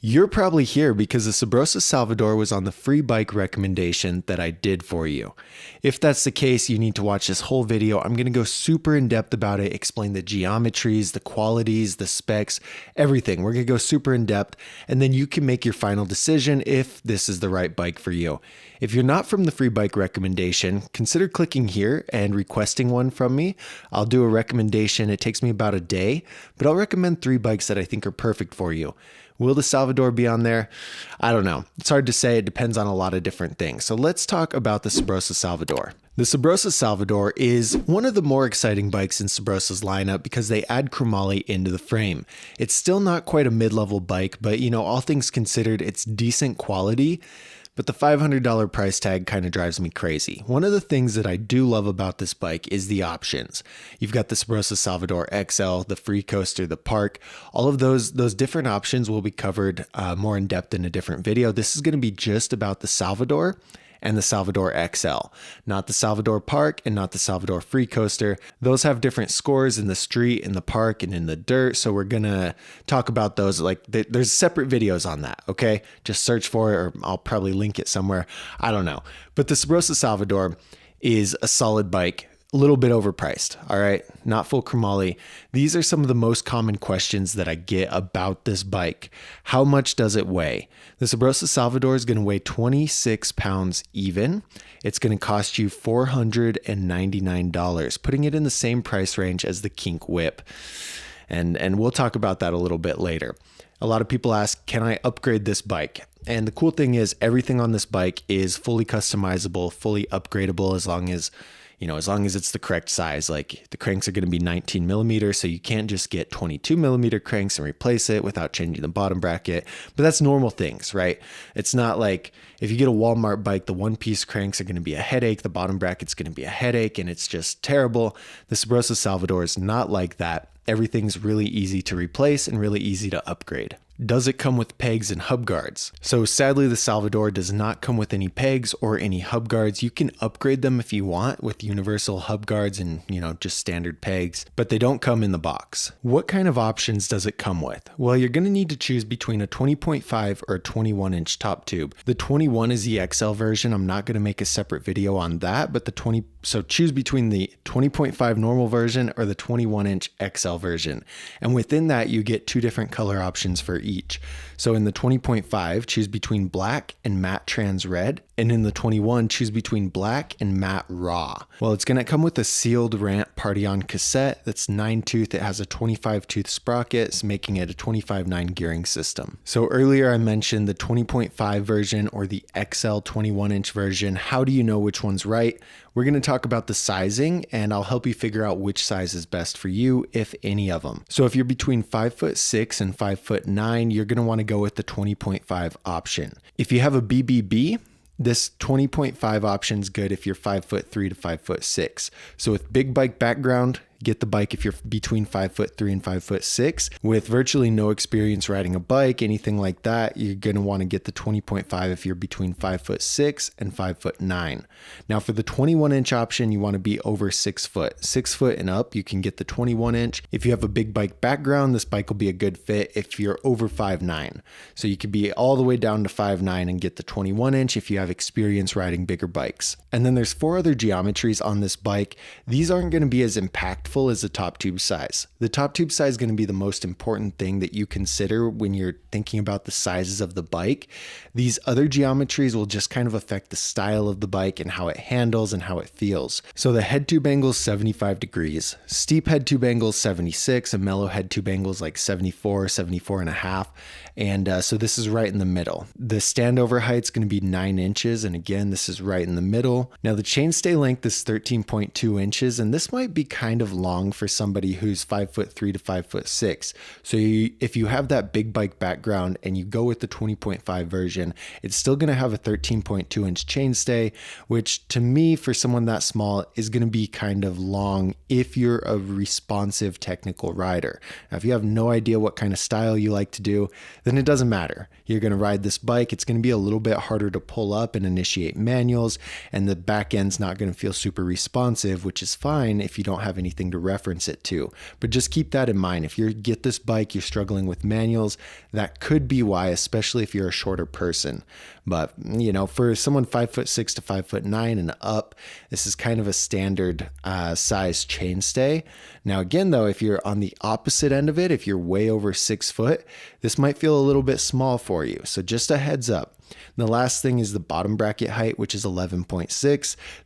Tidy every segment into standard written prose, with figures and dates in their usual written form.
You're probably here because the Subrosa Salvador was on the free bike recommendation that I did for you. If that's the case, you need to watch this whole video. I'm going to go super in depth about it, explain the geometries, the qualities, the specs, everything. We're going to go super in depth, and then you can make your final decision if this is the right bike for you. If you're not from the free bike recommendation, consider clicking here and requesting one from me. I'll do a recommendation. It takes me about a day, but I'll recommend 3 bikes that I think are perfect for you. Will the Salvador be on there? I don't know. It's hard to say. It depends on a lot of different things. So let's talk about the Subrosa Salvador. The Subrosa Salvador is one of the more exciting bikes in Subrosa's lineup because they add chromoly into the frame. It's still not quite a mid-level bike, but all things considered, it's decent quality. But the $500 price tag kind of drives me crazy. One of the things that I do love about this bike is the options. You've got the Subrosa Salvador XL, the Free Coaster, the Park. All of those different options will be covered more in depth in a different video. This is going to be just about the Salvador and the Salvador XL, not the Salvador Park and not the Salvador Free Coaster. Those have different scores in the street, in the park, and in the dirt. So we're gonna talk about those. Like there's separate videos on that. Okay, just search for it, or I'll probably link it somewhere. I don't know. But the Subrosa Salvador is a solid bike. A little bit overpriced, all right? Not full chromoly. These are some of the most common questions that I get about this bike. How much does it weigh? The Subrosa Salvador is going to weigh 26 pounds even. It's going to cost you $499, putting it in the same price range as the Kink Whip. And we'll talk about that a little bit later. A lot of people ask, can I upgrade this bike? And the cool thing is everything on this bike is fully customizable, fully upgradable as long as it's the correct size. Like the cranks are going to be 19 millimeters, so you can't just get 22 millimeter cranks and replace it without changing the bottom bracket. But that's normal things, right? It's not like if you get a Walmart bike, the one-piece cranks are going to be a headache, the bottom bracket's going to be a headache, and it's just terrible. The Subrosa Salvador is not like that. Everything's really easy to replace and really easy to upgrade. Does it come with pegs and hub guards? So sadly, the Salvador does not come with any pegs or any hub guards. You can upgrade them if you want with universal hub guards and, just standard pegs, but they don't come in the box. What kind of options does it come with? Well, you're going to need to choose between a 20.5 or a 21-inch top tube. The 21 is the XL version. I'm not going to make a separate video on that, but so choose between the 20.5 normal version or the 21-inch XL version. And within that, you get 2 different color options for each. So in the 20.5, choose between black and matte trans red. And in the 21, choose between black and matte raw. Well, it's going to come with a sealed Rant Party On cassette that's 9-tooth. It has a 25-tooth sprocket, making it a 25/9 gearing system. So earlier I mentioned the 20.5 version or the XL 21-inch version. How do you know which one's right? We're going to talk about the sizing, and I'll help you figure out which size is best for you, if any of them. So if you're between 5'6" and 5'9", you're going to want to go with the 20.5 option. If you have a BBB, this 20.5 option is good if you're 5'3" to 5'6". So with big bike background, get the bike if you're between 5'3" and 5'6". With virtually no experience riding a bike, anything like that, you're going to want to get the 20.5 if you're between 5'6" and 5'9". Now for the 21-inch option, you want to be over 6 foot. 6 foot and up, you can get the 21-inch. If you have a big bike background, this bike will be a good fit if you're over 5'9". So you could be all the way down to 5'9" and get the 21-inch if you have experience riding bigger bikes. And then there's 4 other geometries on this bike. These aren't going to be as impactful as the top tube size. The top tube size is going to be the most important thing that you consider when you're thinking about the sizes of the bike. These other geometries will just kind of affect the style of the bike and how it handles and how it feels. So the head tube angle is 75 degrees, steep head tube angle is 76, a mellow head tube angle is like 74, 74 and a half. And so this is right in the middle. The standover height is going to be 9 inches. And again, this is right in the middle. Now the chainstay length is 13.2 inches. And this might be kind of long for somebody who's 5'3" to 5'6". So if you have that big bike background and you go with the 20.5 version, it's still going to have a 13.2 inch chainstay, which to me, for someone that small, is going to be kind of long if you're a responsive technical rider. Now, if you have no idea what kind of style you like to do, then it doesn't matter. You're going to ride this bike. It's going to be a little bit harder to pull up and initiate manuals, and the back end's not going to feel super responsive, which is fine if you don't have anything anything to reference it to. But just keep that in mind. If you get this bike, you're struggling with manuals, that could be why, especially if you're a shorter person. But, you know, for someone 5'6" to 5'9" and up, this is kind of a standard size chainstay. Now, again, though, if you're on the opposite end of it, if you're way over 6 foot, this might feel a little bit small for you. So just a heads up. The last thing is the bottom bracket height, which is 11.6.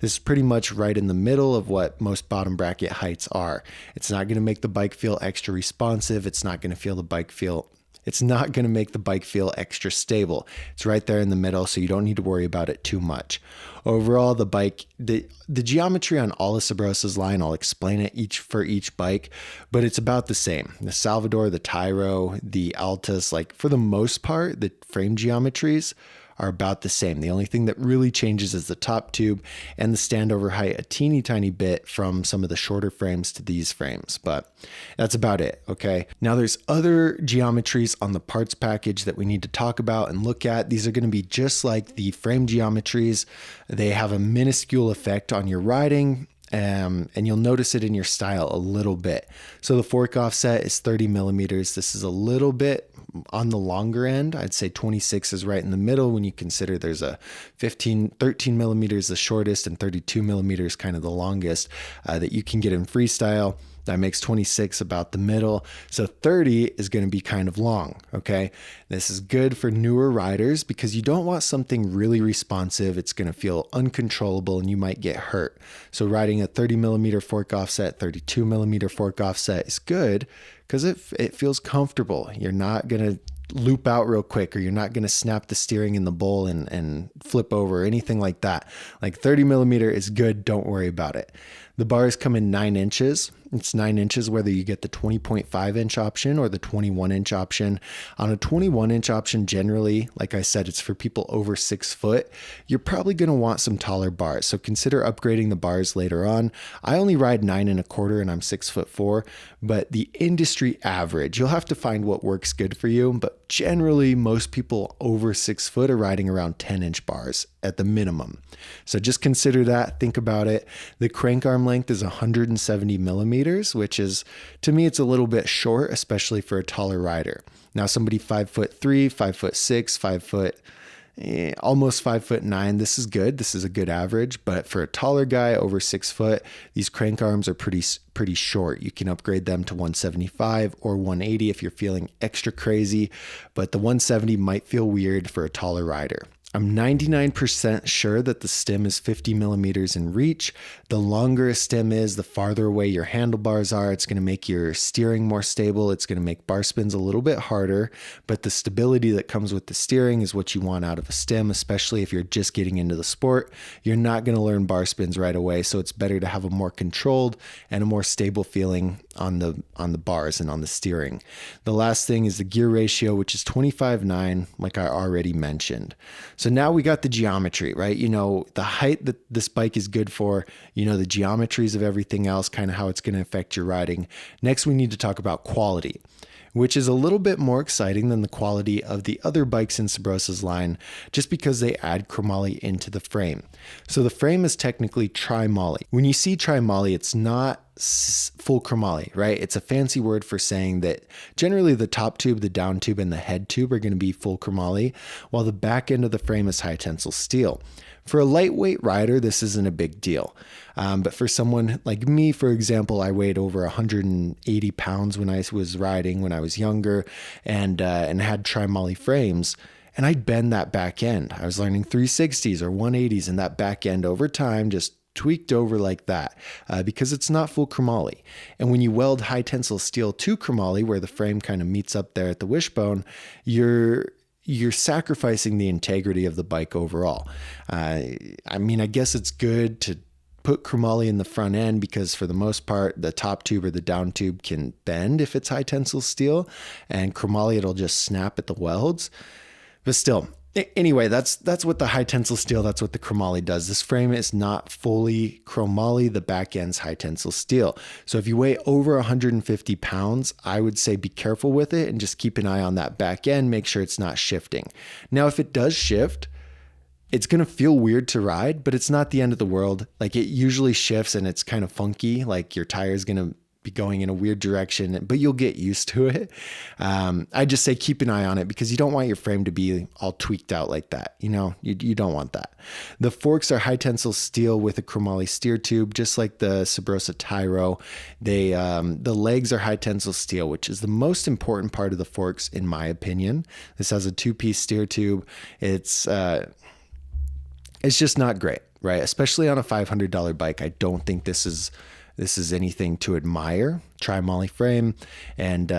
This is pretty much right in the middle of what most bottom bracket heights are. It's not going to make the bike feel extra responsive. It's not going to make the bike feel extra stable. It's right there in the middle, so you don't need to worry about it too much. Overall, the bike, the geometry on all of Subrosa's line, I'll explain it for each bike, but it's about the same. The Salvador, the Tyro, the Altus, like for the most part, the frame geometries are about the same. The only thing that really changes is the top tube and the standover height a teeny tiny bit from some of the shorter frames to these frames, but that's about it, okay? Now there's other geometries on the parts package that we need to talk about and look at. These are gonna be just like the frame geometries. They have a minuscule effect on your riding, and you'll notice it in your style a little bit. So the fork offset is 30 millimeters. This is a little bit on the longer end. I'd say 26 is right in the middle when you consider there's a 13 millimeters the shortest and 32 millimeters kind of the longest that you can get in freestyle. That makes 26 about the middle. So 30 is going to be kind of long, okay? This is good for newer riders because you don't want something really responsive. It's going to feel uncontrollable and you might get hurt. So riding a 30 millimeter fork offset, 32 millimeter fork offset is good because it feels comfortable. You're not going to loop out real quick, or you're not going to snap the steering in the bowl and flip over or anything like that. Like 30 millimeter is good. Don't worry about it. The bars come in 9 inches. It's 9 inches whether you get the 20.5 inch option or the 21 inch option. On a 21 inch option, generally, like I said, it's for people over 6 foot. You're probably going to want some taller bars. So consider upgrading the bars later on. I only ride 9 1/4 and I'm 6'4", but the industry average, you'll have to find what works good for you. But generally, most people over 6 foot are riding around 10 inch bars at the minimum. So just consider that, think about it. The crank arm length is 170 millimeters, which is, to me, it's a little bit short, especially for a taller rider. Now, somebody 5'3", 5'6", almost 5'9", this is good. This is a good average, but for a taller guy over 6 foot, these crank arms are pretty short. You can upgrade them to 175 or 180 if you're feeling extra crazy, but the 170 might feel weird for a taller rider. I'm 99% sure that the stem is 50 millimeters in reach. The longer a stem is, the farther away your handlebars are. It's going to make your steering more stable. It's going to make bar spins a little bit harder, but the stability that comes with the steering is what you want out of a stem, especially if you're just getting into the sport. You're not going to learn bar spins right away, so it's better to have a more controlled and a more stable feeling on the bars and on the steering. The last thing is the gear ratio, which is 25/9, like I already mentioned. So now we got the geometry, right? You know, the height that this bike is good for, you know, the geometries of everything else, kind of how it's going to affect your riding. Next, we need to talk about quality, which is a little bit more exciting than the quality of the other bikes in Subrosa's line, just because they add chromoly into the frame. So the frame is technically tri-moly. When you see tri-moly, it's not full chromoly, right? It's a fancy word for saying that generally the top tube, the down tube, and the head tube are going to be full chromoly, while the back end of the frame is high tensile steel. For a lightweight rider, this isn't a big deal. But for someone like me, for example, I weighed over 180 pounds when I was riding when I was younger and had tri-moly frames. And I'd bend that back end. I was learning 360s or 180s, and that back end over time just tweaked over like that because it's not full chromoly. And when you weld high tensile steel to chromoly, where the frame kind of meets up there at the wishbone, you're sacrificing the integrity of the bike overall. I mean, I guess it's good to put chromoly in the front end because for the most part, the top tube or the down tube can bend if it's high tensile steel, and chromoly, it'll just snap at the welds. But still, anyway, that's what the high tensile steel, that's what the chromoly does. This frame is not fully chromoly, the back end's high tensile steel. So if you weigh over 150 pounds, I would say be careful with it and just keep an eye on that back end, make sure it's not shifting. Now, if it does shift, It's going to feel weird to ride, but it's not the end of the world. Like, it usually shifts and it's kind of funky. Like, your tire is going to be going in a weird direction, but you'll get used to it. I just say keep an eye on it because you don't want your frame to be all tweaked out like that. You know, you don't want that. The forks are high tensile steel with a chromoly steer tube, just like the Subrosa Tyro. The legs are high tensile steel, which is the most important part of the forks, in my opinion. This has a 2-piece steer tube. It's just not great, right? Especially on a $500 bike. I don't think this is anything to admire. Chromoly frame and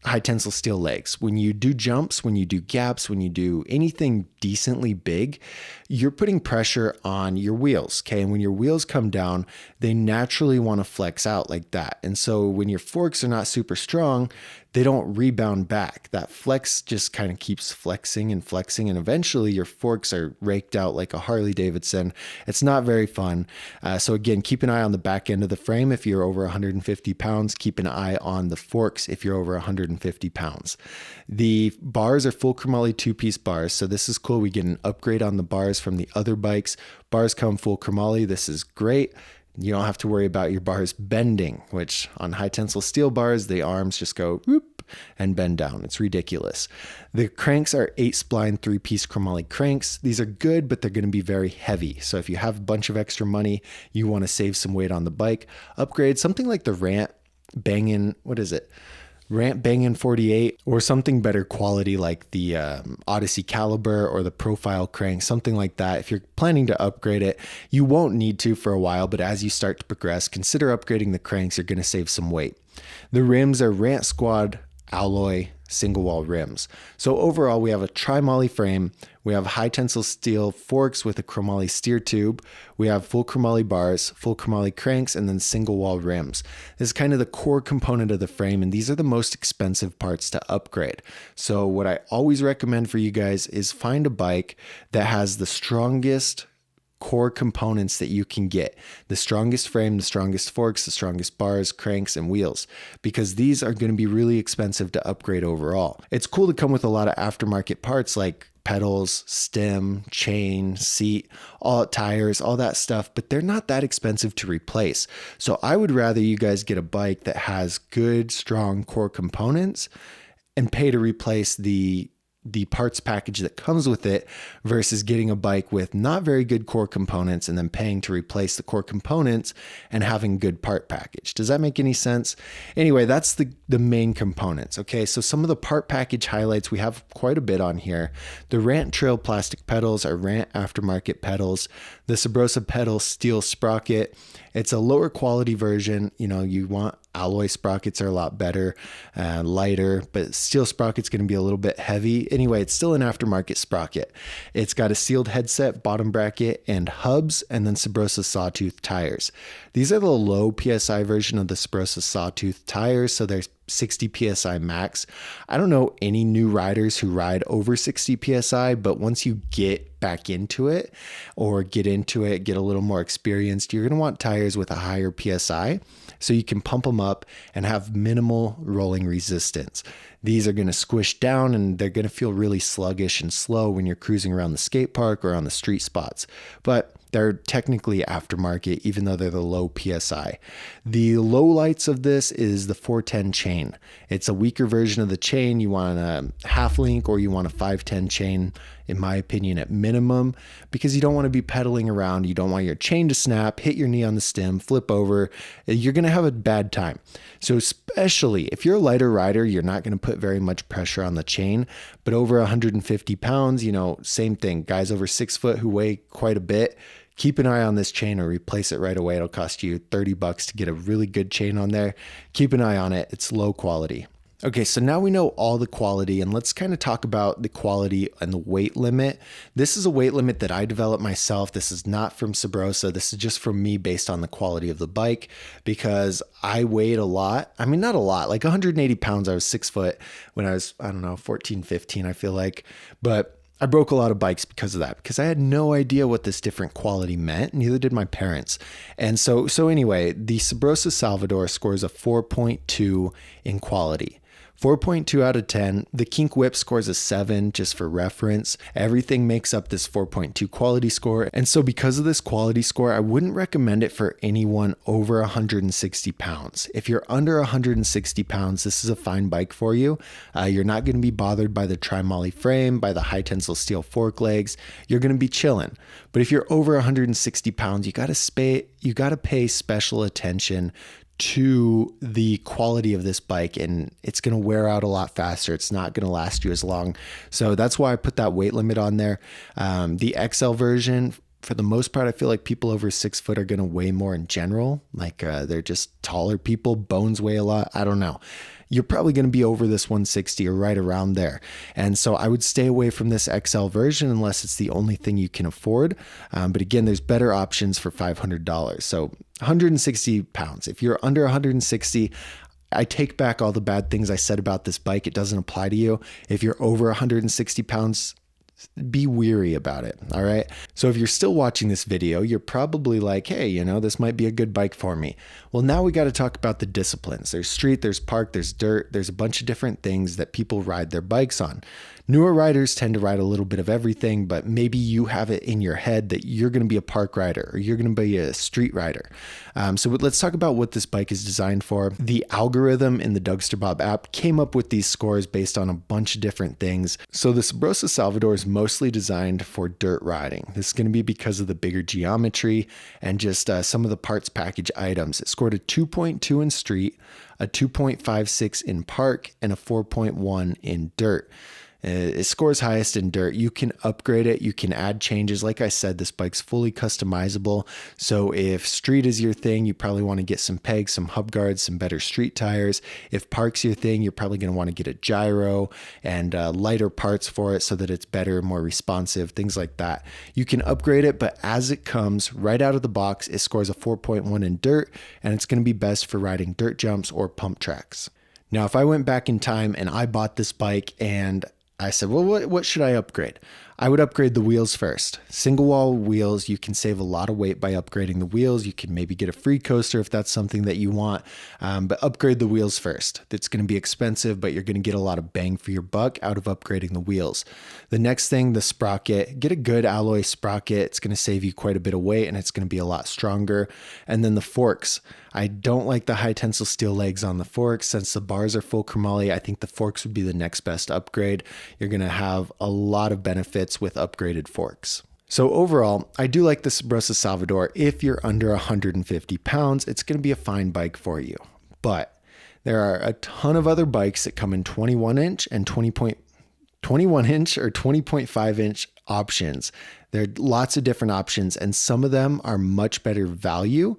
high tensile steel legs. When you do jumps, when you do gaps, when you do anything decently big, you're putting pressure on your wheels, okay? And when your wheels come down, they naturally want to flex out like that. And so when your forks are not super strong, they don't rebound back. That flex just kind of keeps flexing, and eventually your forks are raked out like a Harley Davidson. It's not very fun. So again, keep an eye on the back end of the frame if you're over 150 pounds. Keep an eye on the forks if you're over 150 pounds. The bars are full chromoly 2-piece bars. So this is cool. We get an upgrade on the bars from the other bikes. Bars come full chromoly. This is great. You don't have to worry about your bars bending, which on high tensile steel bars, the arms just go whoop and bend down. It's ridiculous. The cranks are 8-spline 3-piece chromoly cranks. These are good, but they're going to be very heavy. So if you have a bunch of extra money, you want to save some weight on the bike, upgrade something like the Rant Bangin', Rant Bangin' 48, or something better quality like the Odyssey Caliber or the Profile crank, something like that. If you're planning to upgrade it, you won't need to for a while, but as you start to progress, consider upgrading the cranks. You're going to save some weight. The rims are Rant Squad alloy single wall rims. So overall, we have a Chromoly frame. We have high tensile steel forks with a chromoly steer tube. We have full chromoly bars, full chromoly cranks, and then single wall rims. This is kind of the core component of the frame, and these are the most expensive parts to upgrade. So what I always recommend for you guys is find a bike that has the strongest core components that you can get: the strongest frame, the strongest forks, the strongest bars, cranks, and wheels, because these are going to be really expensive to upgrade overall. It's cool to come with a lot of aftermarket parts like pedals, stem, chain, seat, all tires, all that stuff, but they're not that expensive to replace. So I would rather you guys get a bike that has good, strong core components and pay to replace the parts package that comes with it versus getting a bike with not very good core components and then paying to replace the core components and having good part package. Does that make any sense? Anyway, that's the main components. Okay, so some of the part package highlights, we have quite a bit on here. The Rant Trail plastic pedals are Rant aftermarket pedals. The Subrosa pedal steel sprocket. It's a lower quality version. You know, you want alloy sprockets are a lot better, lighter, but steel sprocket's going to be a little bit heavy. Anyway, it's still an aftermarket sprocket. It's got a sealed headset, bottom bracket, and hubs, and then Subrosa sawtooth tires. These are the low PSI version of the Subrosa sawtooth tires, so they're 60 PSI max. I don't know any new riders who ride over 60 PSI, but once you get back into it or get a little more experienced, you're going to want tires with a higher PSI so you can pump them up and have minimal rolling resistance. These are going to squish down and they're going to feel really sluggish and slow when you're cruising around the skate park or on the street spots. But they're technically aftermarket, even though they're the low PSI. The LOWLIGHTS of this is the 410 chain. It's a weaker version of the chain. You want a half link or you want a 510 chain, in my opinion, at minimum, because you don't want to be pedaling around. You don't want your chain to snap, hit your knee on the stem, flip over. You're going to have a bad time. So especially if you're a lighter rider, you're not going to put very much pressure on the chain, but over 150 pounds, same thing. Guys over 6 foot who weigh quite a bit, keep an eye on this chain or replace it right away. It'll cost you $30 to get a really good chain on there. Keep an eye on it. It's low quality. Okay, so now we know all the quality, and let's kind of talk about the quality and the weight limit. This is a weight limit that I developed myself. This is not from Subrosa. This is just from me based on the quality of the bike, because I weighed a lot. I mean, not a lot, like 180 pounds. I was 6 foot when I was, 14, 15, I feel like. But I broke a lot of bikes because of that, because I had no idea what this different quality meant. Neither did my parents. And so anyway, the Subrosa Salvador scores a 4.2 in quality. 4.2 out of 10. The kink whip scores a 7 just for reference. Everything makes up this 4.2 quality score. And so because of this quality score, I wouldn't recommend it for anyone over 160 pounds. If you're under 160 pounds, this is a fine bike for you. You're not going to be bothered by the Chromoly frame, by the high tensile steel fork legs. You're going to be chilling. But if you're over 160 pounds, you got to pay special attention to the quality of this bike, and it's going to wear out a lot faster. It's not going to last you as long. So that's why I put that weight limit on there. The XL version, for the most part, I feel like people over 6 foot are going to weigh more in general. Like they're just taller people, bones weigh a lot. I don't know. You're probably going to be over this 160 or right around there. And so I would stay away from this XL version unless it's the only thing you can afford. But again, there's better options for $500. So 160 pounds. If you're under 160, I take back all the bad things I said about this bike. It doesn't apply to you. If you're over 160 pounds, be weary about it. All right. So if you're still watching this video, you're probably like, hey, you know, this might be a good bike for me. Well, now we got to talk about the disciplines. There's street, there's park, there's dirt. There's a bunch of different things that people ride their bikes on. Newer riders tend to ride a little bit of everything, but maybe you have it in your head that you're going to be a park rider or you're going to be a street rider. So let's talk about what this bike is designed for. The algorithm in the Dougsterbob app came up with these scores based on a bunch of different things. So the Subrosa Salvador is mostly designed for dirt riding. This is going to be because of the bigger geometry and just some of the parts package items. It scored a 2.2 in street, a 2.56 in park, and a 4.1 in dirt. It scores highest in dirt. You can upgrade it. You can add changes. Like I said, this bike's fully customizable. So if street is your thing, you probably want to get some pegs, some hub guards, some better street tires. If park's your thing, you're probably going to want to get a gyro and lighter parts for it so that it's better, more responsive, things like that. You can upgrade it, but as it comes right out of the box, it scores a 4.1 in dirt, and it's going to be best for riding dirt jumps or pump tracks. Now, if I went back in time and I bought this bike and I said, well, what should I upgrade? I would upgrade the wheels first. Single wall wheels, you can save a lot of weight by upgrading the wheels. You can maybe get a free coaster if that's something that you want, but upgrade the wheels first. It's going to be expensive, but you're going to get a lot of bang for your buck out of upgrading the wheels. The next thing, the sprocket. Get a good alloy sprocket. It's going to save you quite a bit of weight, and it's going to be a lot stronger. And then the forks. I don't like the high tensile steel legs on the forks. Since the bars are full chromoly, I think the forks would be the next best upgrade. You're going to have a lot of benefits with upgraded forks. So overall, I do like the Subrosa Salvador. If you're under 150 pounds, it's going to be a fine bike for you. But there are a ton of other bikes that come in 21 inch and 21 inch or 20.5 inch options. There are lots of different options, and some of them are much better value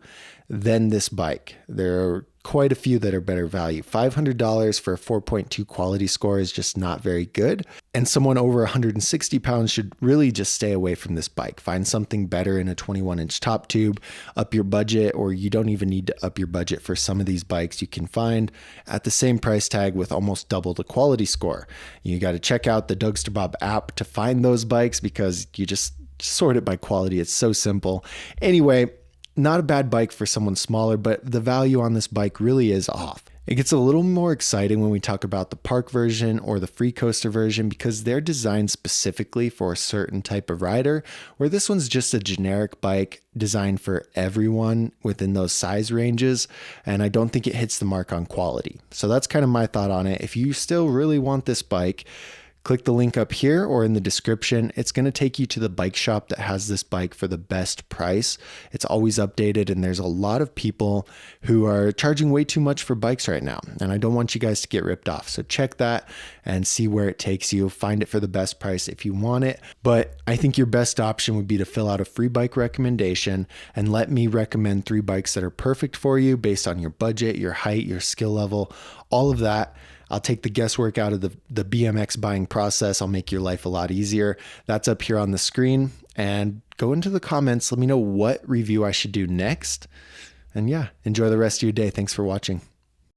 than this bike. There are quite a few that are better value. $500 for a 4.2 quality score is just not very good. And someone over 160 pounds should really just stay away from this bike. Find something better in a 21 inch top tube, up your budget, or you don't even need to up your budget for some of these bikes you can find at the same price tag with almost double the quality score. You got to check out the Dougsterbob app to find those bikes because you just sort it by quality. It's so simple. Anyway, not a bad bike for someone smaller, but the value on this bike really is off. It gets a little more exciting when we talk about the park version or the free coaster version because they're designed specifically for a certain type of rider, where this one's just a generic bike designed for everyone within those size ranges, and I don't think it hits the mark on quality. So that's kind of my thought on it. If you still really want this bike, click the link up here or in the description. It's going to take you to the bike shop that has this bike for the best price. It's always updated, and there's a lot of people who are charging way too much for bikes right now, and I don't want you guys to get ripped off. So check that and see where it takes you. Find it for the best price if you want it, but I think your best option would be to fill out a free bike recommendation and let me recommend 3 bikes that are perfect for you based on your budget, your height, your skill level, all of that. I'll take the guesswork out of the BMX buying process. I'll make your life a lot easier. That's up here on the screen. And go into the comments. Let me know what review I should do next. And yeah, enjoy the rest of your day. Thanks for watching.